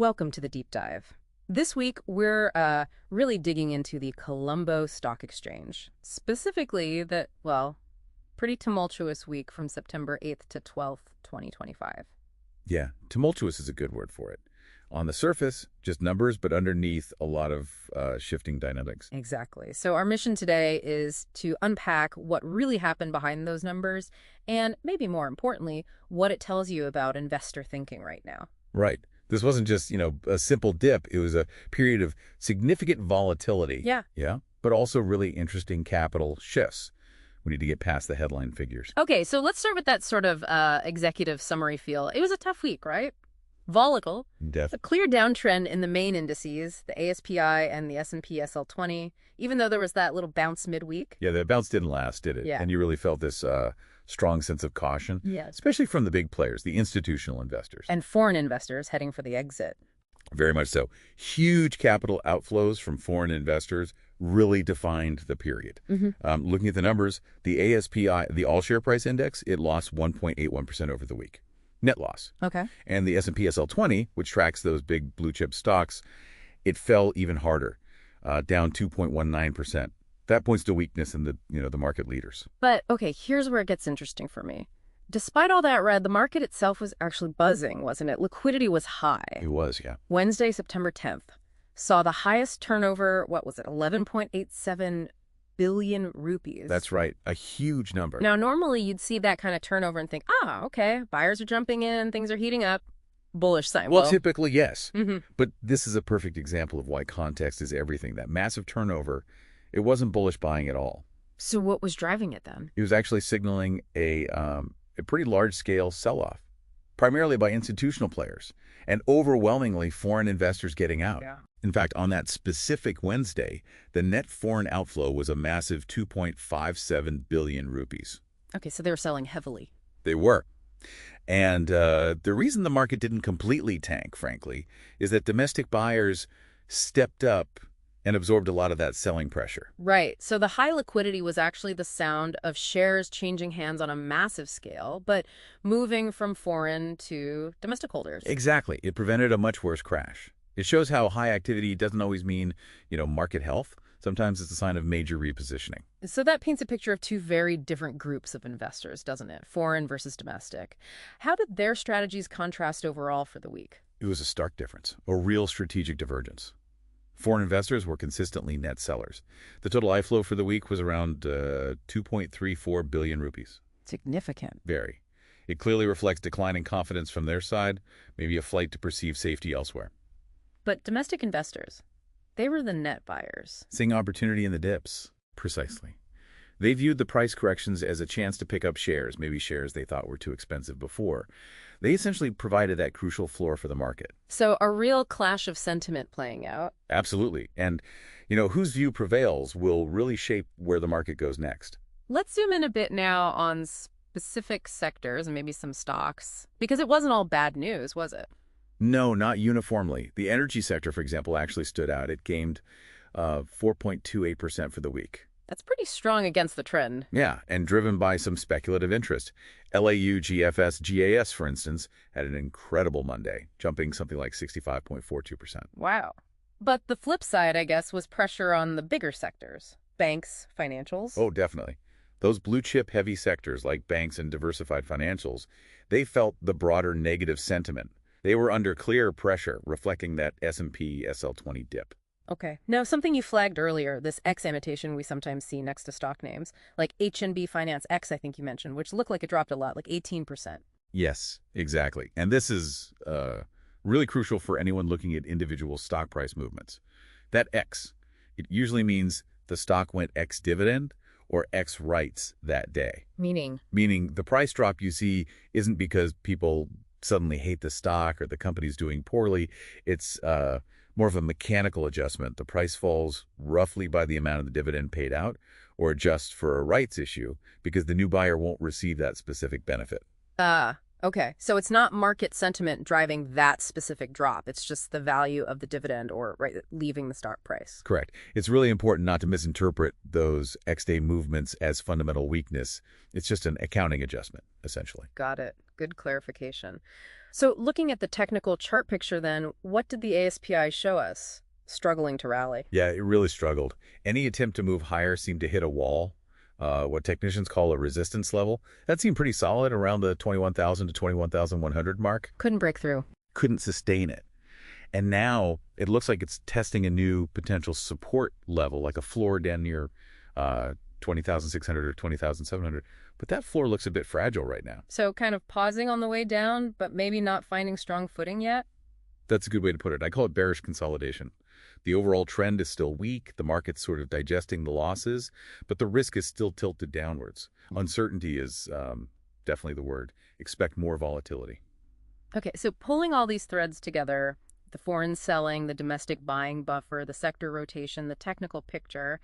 Welcome to the deep dive. This week, we're really digging into the Colombo Stock Exchange, specifically pretty tumultuous week from September 8th to 12th, 2025. Yeah, tumultuous is a good word for it. On the surface, just numbers, but underneath, a lot of shifting dynamics. Exactly. So our mission today is to unpack what really happened behind those numbers and, maybe more importantly, what it tells you about investor thinking right now. Right. This wasn't just, a simple dip. It was a period of significant volatility. Yeah. Yeah. But also really interesting capital shifts. We need to get past the headline figures. Okay, so let's start with that sort of executive summary feel. It was a tough week, right? Volatile. A clear downtrend in the main indices, the ASPI and the S&P SL20, even though there was that little bounce midweek. Yeah, the bounce didn't last, did it? Yeah. And you really felt this strong sense of caution, especially from the big players, the institutional investors. And foreign investors heading for the exit. Very much so. Huge capital outflows from foreign investors really defined the period. Looking at the numbers, the ASPI, the all-share price index, it lost 1.81% over the week. Net loss. Okay. And the S&P SL20, which tracks those big blue-chip stocks, it fell even harder, down 2.19%. That points to weakness in the market leaders. But, okay, here's where it gets interesting for me. Despite all that red, the market itself was actually buzzing, wasn't it? Liquidity was high. It was, yeah. Wednesday, September 10th, saw the highest turnover, 11.87 billion rupees. That's right. A huge number. Now, normally you'd see that kind of turnover and think, okay, buyers are jumping in, things are heating up. Bullish sign. Well, typically, yes. But this is a perfect example of why context is everything. That massive turnover, it wasn't bullish buying at all. So what was driving it then? It was actually signaling a pretty large-scale sell-off, primarily by institutional players, and overwhelmingly foreign investors getting out. Yeah. In fact, on that specific Wednesday, the net foreign outflow was a massive 2.57 billion rupees. Okay, so they were selling heavily. They were. And the reason the market didn't completely tank, frankly, is that domestic buyers stepped up and absorbed a lot of that selling pressure. Right. So the high liquidity was actually the sound of shares changing hands on a massive scale, but moving from foreign to domestic holders. Exactly. It prevented a much worse crash. It shows how high activity doesn't always mean, market health. Sometimes it's a sign of major repositioning. So that paints a picture of two very different groups of investors, doesn't it? Foreign versus domestic. How did their strategies contrast overall for the week? It was a stark difference, a real strategic divergence. Foreign investors were consistently net sellers. The total outflow for the week was around 2.34 billion rupees. Significant. Very. It clearly reflects declining confidence from their side, maybe a flight to perceived safety elsewhere. But domestic investors, they were the net buyers. Seeing opportunity in the dips. Precisely. They viewed the price corrections as a chance to pick up shares, maybe shares they thought were too expensive before. They essentially provided that crucial floor for the market. So a real clash of sentiment playing out. Absolutely. And, whose view prevails will really shape where the market goes next. Let's zoom in a bit now on specific sectors and maybe some stocks, because it wasn't all bad news, was it? No, not uniformly. The energy sector, for example, actually stood out. It gained 4.28% for the week. That's pretty strong against the trend. Yeah, and driven by some speculative interest. LAU, GFS, GAS, for instance, had an incredible Monday, jumping something like 65.42%. Wow. But the flip side, I guess, was pressure on the bigger sectors. Banks, financials. Oh, definitely. Those blue-chip heavy sectors like banks and diversified financials, they felt the broader negative sentiment. They were under clear pressure, reflecting that S&P SL20 dip. Okay. Now, something you flagged earlier, this X annotation we sometimes see next to stock names, like HNB Finance X, I think you mentioned, which looked like it dropped a lot, like 18%. Yes, exactly. And this is really crucial for anyone looking at individual stock price movements. That X, it usually means the stock went X dividend or X rights that day. Meaning? Meaning the price drop you see isn't because people suddenly hate the stock or the company's doing poorly. It's more of a mechanical adjustment. The price falls roughly by the amount of the dividend paid out or adjusts for a rights issue because the new buyer won't receive that specific benefit. Okay. So it's not market sentiment driving that specific drop. It's just the value of the dividend or leaving the stock price. Correct. It's really important not to misinterpret those X-day movements as fundamental weakness. It's just an accounting adjustment, essentially. Got it. Good clarification. So looking at the technical chart picture then, what did the ASPI show us? Struggling to rally. Yeah, it really struggled. Any attempt to move higher seemed to hit a wall, what technicians call a resistance level. That seemed pretty solid around the 21,000 to 21,100 mark. Couldn't break through. Couldn't sustain it. And now it looks like it's testing a new potential support level, like a floor down near 20,600 or 20,700. But that floor looks a bit fragile right now. So kind of pausing on the way down, but maybe not finding strong footing yet? That's a good way to put it. I call it bearish consolidation. The overall trend is still weak, the market's sort of digesting the losses, but the risk is still tilted downwards. Uncertainty is definitely the word. Expect more volatility. Okay, so pulling all these threads together, the foreign selling, the domestic buying buffer, the sector rotation, the technical picture,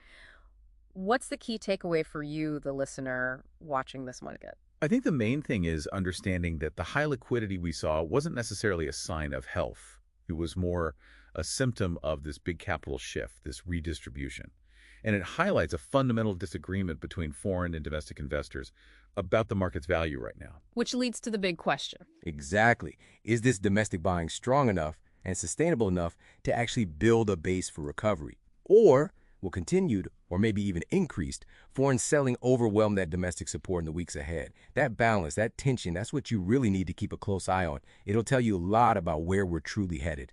what's the key takeaway for you, the listener, watching this one again? I think the main thing is understanding that the high liquidity we saw wasn't necessarily a sign of health. It was more a symptom of this big capital shift, this redistribution. And it highlights a fundamental disagreement between foreign and domestic investors about the market's value right now. Which leads to the big question. Exactly. Is this domestic buying strong enough and sustainable enough to actually build a base for recovery? Or will continued, or maybe even increased, foreign selling overwhelm that domestic support in the weeks ahead? That balance, that tension, that's what you really need to keep a close eye on. It'll tell you a lot about where we're truly headed.